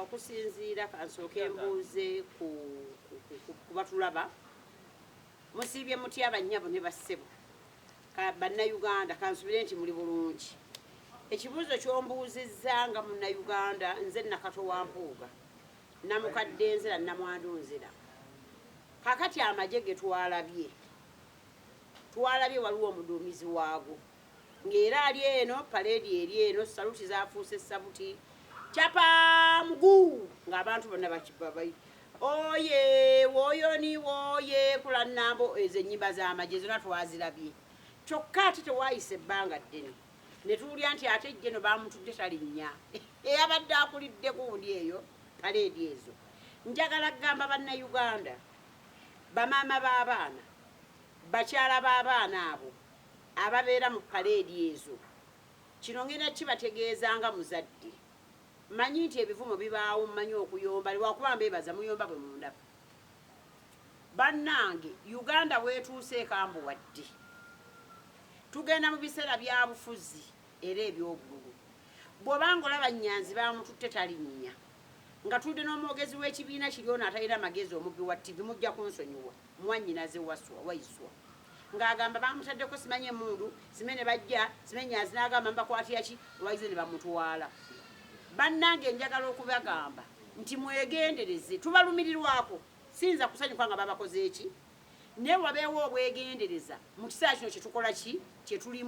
okusinziira kansooke mbuuze ku batulaba musiibye mutya abannyabo ne bassebo bannayuganda kansubire nti muli bulungi ekibuuzo ky'ombuuzizza nga munnayuganda nze Nakato wa Mpuuga namukadde nzira namwandu nzira kakati amagye ge twalabye waliwo omuduumizi waago ng'era ali eno paleedi eri eno saluti zaafuuse sabuti capa muguu ng'abantu bonna bakibabayi oye woyoni woye kula nnambo ezo ennyimba z'amagye zonna twazirabye kyokka ate tewaayise ebbanga ddene ne tuwulira nti ate ejjeno baamutudde talinnya eyabadde akulidde gundi eyo paleedi ezo njagala kugamba bannayuganda bamaama b'abaana bakyala b'abaana abo ababeera mu paleedi ezo kino ngenda kibategeeza nga muzadde manyi nti ebivumo bibaawo mmanyi okuyomba lwakuba mbeebaza muyomba bwe mundaba bannange Uganda weetuuse ekambuwadde tugenda mu biseera bya bufuzi era ebyobululu bw'obanga olaba Nyanzi baamututte talinnya nga tudde n'omwogezi w'ekibiina kiri ono atalina amagezi omubbi wa TV mujja kunsonyiwa mwannyinaze waiswa ng'agamba bamutaddeko simanye emundu simene bajja simene Nyanzi n'agamba mbakwatira ki olwagize ne bamutwala bannange njagala okubagamba nti mwegendereze tubalumirirwako siyinza kusanyuka nga babakoze eki naye wabeewo obwegendereza mu kiseera kino kye tukola ki kye tulimu